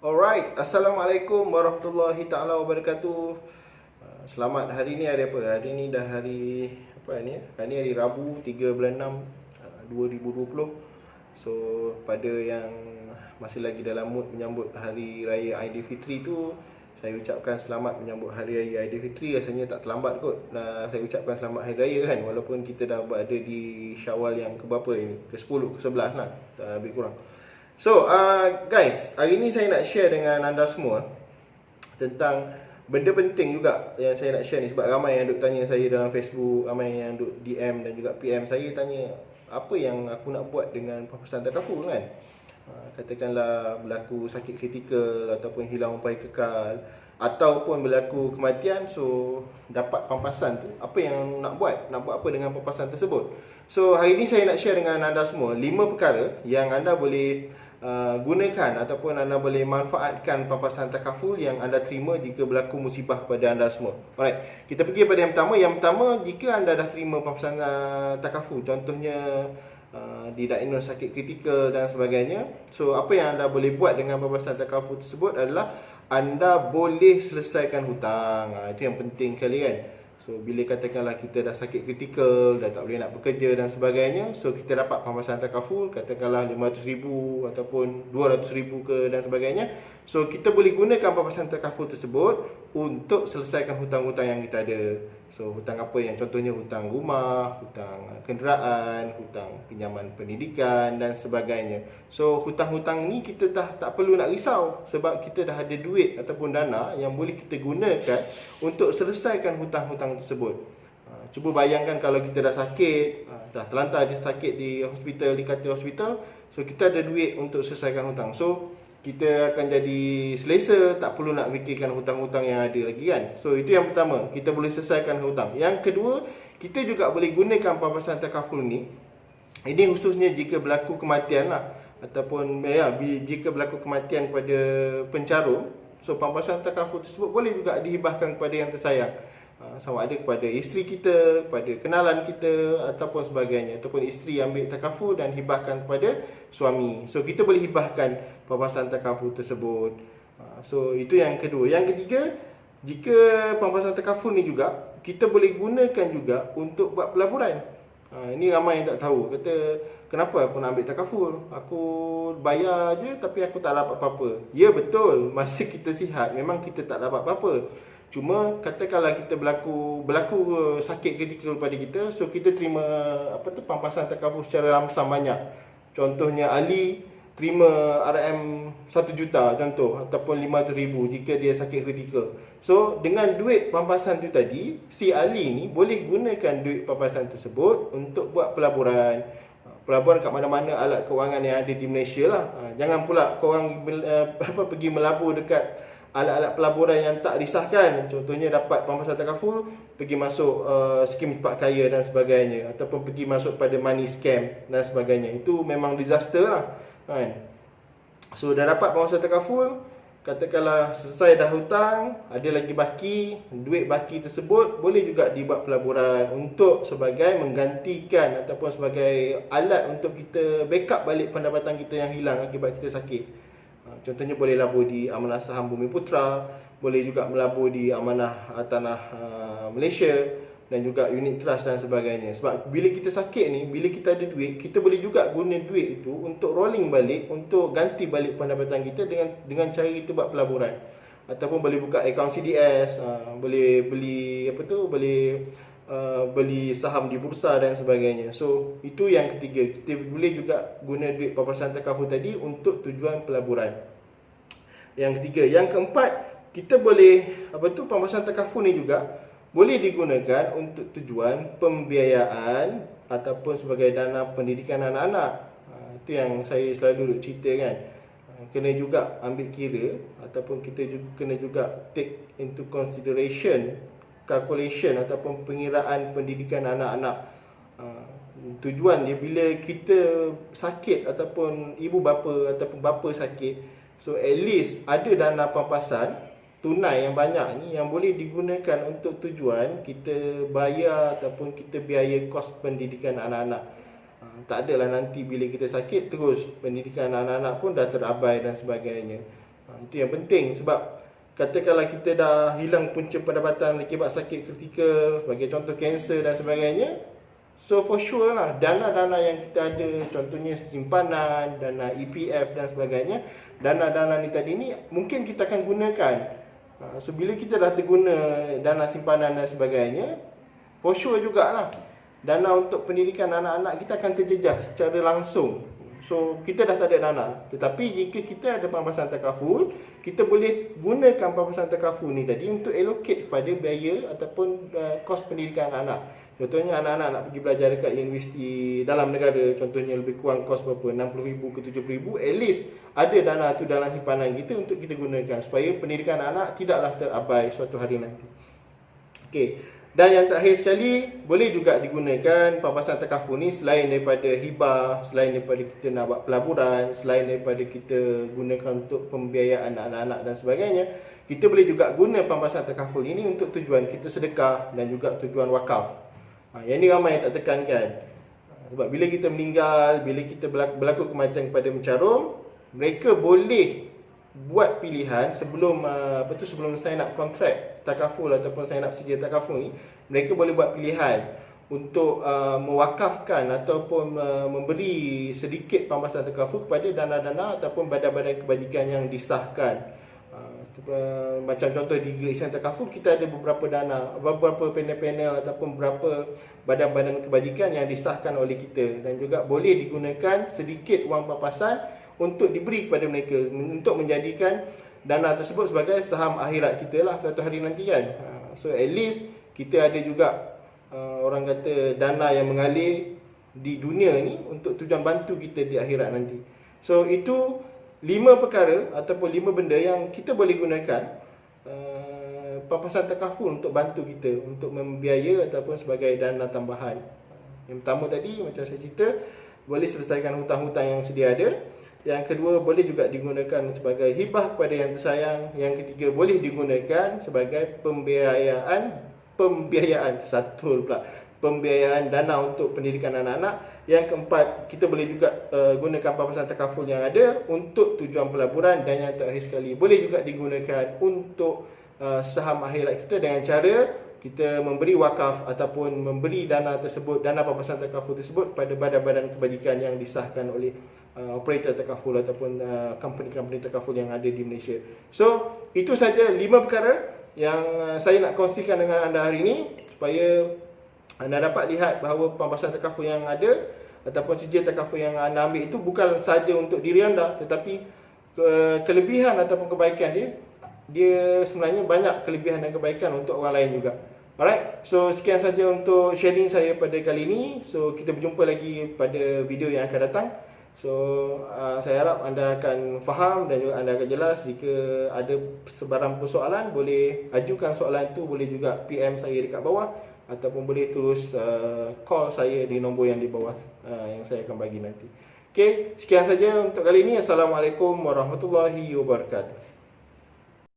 Alright, Assalamualaikum warahmatullahi ta'ala wabarakatuh. Selamat, hari ni hari apa? Hari ni dah hari apa ni? Hari ni hari Rabu 3 bulan 6 2020. So pada yang masih lagi dalam mood menyambut hari raya Aidilfitri tu, saya ucapkan selamat menyambut hari raya Aidilfitri. Rasanya tak terlambat kot. Saya ucapkan selamat hari raya kan, walaupun kita dah berada di Syawal yang ke berapa ini? Ke-10, ke-11 lah, tak lebih kurang. So guys, hari ni saya nak share dengan anda semua tentang benda penting juga yang saya nak share ni. Sebab ramai yang duk tanya saya dalam Facebook, ramai yang duk DM dan juga PM saya tanya apa yang aku nak buat dengan pampasan takaful kan. Katakanlah berlaku sakit kritikal ataupun hilang umpai kekal ataupun berlaku kematian, so dapat pampasan tu, apa yang nak buat? Nak buat apa dengan pampasan tersebut? So hari ni saya nak share dengan anda semua 5 perkara yang anda boleh gunakan ataupun anda boleh manfaatkan pampasan takaful yang anda terima jika berlaku musibah kepada anda semua. Alright, kita pergi pada yang pertama. Yang pertama, jika anda dah terima pampasan takaful, contohnya didiagnose sakit kritikal dan sebagainya, so apa yang anda boleh buat dengan pampasan takaful tersebut adalah anda boleh selesaikan hutang. Itu yang penting sekali kan. So bila katakanlah kita dah sakit kritikal, dah tak boleh nak bekerja dan sebagainya, so kita dapat pampasan takaful, katakanlah RM500,000 ataupun RM200,000 ke dan sebagainya. So kita boleh gunakan pampasan takaful tersebut untuk selesaikan hutang-hutang yang kita ada. So hutang apa yang contohnya hutang rumah, hutang kenderaan, hutang pinjaman pendidikan dan sebagainya. So hutang-hutang ni kita dah tak perlu nak risau sebab kita dah ada duit ataupun dana yang boleh kita gunakan untuk selesaikan hutang-hutang tersebut. Cuba bayangkan kalau kita dah sakit, dah terlantar dia sakit di hospital, di katil hospital, so kita ada duit untuk selesaikan hutang. So kita akan jadi selesa, tak perlu nak fikirkan hutang-hutang yang ada lagi kan. So itu yang pertama, kita boleh selesaikan hutang. Yang kedua, kita juga boleh gunakan pampasan takaful ni. Ini khususnya jika berlaku kematian lah, ataupun jika berlaku kematian pada pencarum, so pampasan takaful tersebut boleh juga dihibahkan kepada yang tersayang. Sama ada kepada isteri kita, kepada kenalan kita ataupun sebagainya, ataupun isteri ambil takaful dan hibahkan kepada suami. So kita boleh hibahkan pampasan takaful tersebut. So itu yang kedua. Yang ketiga, jika pampasan takaful ni juga kita boleh gunakan juga untuk buat pelaburan. Ini ramai yang tak tahu. Kata, kenapa aku nak ambil takaful? Aku bayar je tapi aku tak dapat apa-apa. Ya betul, masa kita sihat memang kita tak dapat apa-apa. Cuma katakanlah kita berlaku sakit kritikal pada kita, so kita terima pampasan takaful secara lamsam banyak. Contohnya Ali terima RM 1 juta contoh, ataupun RM500,000 jika dia sakit kritikal. So dengan duit pampasan tu tadi, si Ali ni boleh gunakan duit pampasan tersebut untuk buat pelaburan. Pelaburan kat mana-mana alat kewangan yang ada di Malaysia lah. Jangan pula korang pergi melabur dekat alat-alat pelaburan yang tak disahkan. Contohnya dapat pampasan takaful, pergi masuk skim cepat kaya dan sebagainya, ataupun pergi masuk pada money scam dan sebagainya. Itu memang disaster lah kan. So dah dapat pampasan takaful, katakanlah selesai dah hutang, ada lagi baki, duit baki tersebut boleh juga dibuat pelaburan untuk sebagai menggantikan ataupun sebagai alat untuk kita backup balik pendapatan kita yang hilang akibat kita sakit. Contohnya boleh labur di Amanah Saham Bumi Putra, boleh juga melabur di Amanah Tanah Malaysia dan juga unit trust dan sebagainya. Sebab bila kita sakit ni, bila kita ada duit, kita boleh juga guna duit itu untuk rolling balik, untuk ganti balik pendapatan kita dengan cara kita buat pelaburan. Ataupun boleh buka akaun CDS, boleh beli beli saham di bursa dan sebagainya. So itu yang ketiga, kita boleh juga guna duit pampasan takaful tadi untuk tujuan pelaburan. Yang ketiga. Yang keempat, kita boleh pampasan takaful ni juga boleh digunakan untuk tujuan pembiayaan ataupun sebagai dana pendidikan anak-anak. Itu yang saya selalu cerita kan. Kena juga ambil kira ataupun kita kena juga take into consideration calculation ataupun pengiraan pendidikan anak-anak. Tujuan dia bila kita sakit ataupun ibu bapa ataupun bapa sakit, so at least ada dana pampasan tunai yang banyak ni yang boleh digunakan untuk tujuan kita bayar ataupun kita biaya kos pendidikan anak-anak. Tak adalah nanti bila kita sakit terus pendidikan anak-anak pun dah terabai dan sebagainya. Itu yang penting, sebab katakanlah kita dah hilang punca pendapatan akibat sakit kritikal, sebagai contoh kanser dan sebagainya, so for sure lah, dana-dana yang kita ada, contohnya simpanan, dana EPF dan sebagainya, dana-dana ni tadi ni mungkin kita akan gunakan. So bila kita dah terguna dana simpanan dan sebagainya, for sure jugalah dana untuk pendidikan anak-anak kita akan terjejas secara langsung. So kita dah tak ada dana. Tetapi jika kita ada pampasan takaful, kita boleh gunakan pampasan takaful ni tadi untuk allocate kepada biaya ataupun kos pendidikan anak. Contohnya anak-anak nak pergi belajar dekat universiti dalam negara, contohnya lebih kurang kos berapa, 60,000 ke 70,000, at least ada dana tu dalam simpanan kita untuk kita gunakan supaya pendidikan anak tidaklah terabai suatu hari nanti. Okey. Dan yang terakhir sekali, boleh juga digunakan pampasan takaful ni selain daripada hibah, selain daripada kita nak buat pelaburan, selain daripada kita gunakan untuk pembiayaan anak-anak dan sebagainya, kita boleh juga guna pampasan takaful ini untuk tujuan kita sedekah dan juga tujuan wakaf. Yang ni ramai yang tak tekankan. Sebab bila kita meninggal, bila kita berlaku kematian kepada mencarum, mereka boleh buat pilihan sebelum sebelum sign up kontrak takaful ataupun sign up sijil takaful ni, mereka boleh buat pilihan untuk mewakafkan ataupun memberi sedikit pampasan takaful kepada dana-dana ataupun badan-badan kebajikan yang disahkan. Macam contoh di Great Eastern Takaful, kita ada beberapa dana, beberapa panel-panel ataupun beberapa badan-badan kebajikan yang disahkan oleh kita, dan juga boleh digunakan sedikit wang pampasan untuk diberi kepada mereka untuk menjadikan dana tersebut sebagai saham akhirat kita lah suatu hari nanti kan. So at least kita ada juga orang kata dana yang mengalir di dunia ni untuk tujuan bantu kita di akhirat nanti. So itu 5 perkara ataupun 5 benda yang kita boleh gunakan pampasan takaful untuk bantu kita untuk membiaya ataupun sebagai dana tambahan. Yang pertama tadi macam saya cerita, boleh selesaikan hutang-hutang yang sedia ada. Yang kedua, boleh juga digunakan sebagai hibah kepada yang tersayang. Yang ketiga, boleh digunakan sebagai pembiayaan dana untuk pendidikan anak-anak. Yang keempat, kita boleh juga gunakan pampasan takaful yang ada untuk tujuan pelaburan. Dan yang terakhir sekali, boleh juga digunakan untuk saham akhirat kita dengan cara kita memberi wakaf ataupun memberi dana tersebut, dana pampasan takaful tersebut kepada badan-badan kebajikan yang disahkan oleh operator takaful ataupun company-company takaful yang ada di Malaysia. So, itu saja 5 perkara yang saya nak kongsikan dengan anda hari ini supaya anda dapat lihat bahawa pampasan takaful yang ada ataupun sijil takaful yang anda ambil itu bukan saja untuk diri anda, tetapi kelebihan ataupun kebaikan dia sebenarnya banyak kelebihan dan kebaikan untuk orang lain juga. Alright, so sekian saja untuk sharing saya pada kali ini. So kita berjumpa lagi pada video yang akan datang. So saya harap anda akan faham dan juga anda akan jelas. Jika ada sebarang persoalan, boleh ajukan soalan itu, boleh juga PM saya dekat bawah ataupun boleh terus call saya di nombor yang di bawah yang saya akan bagi nanti. Okay, sekian saja untuk kali ini. Assalamualaikum warahmatullahi wabarakatuh.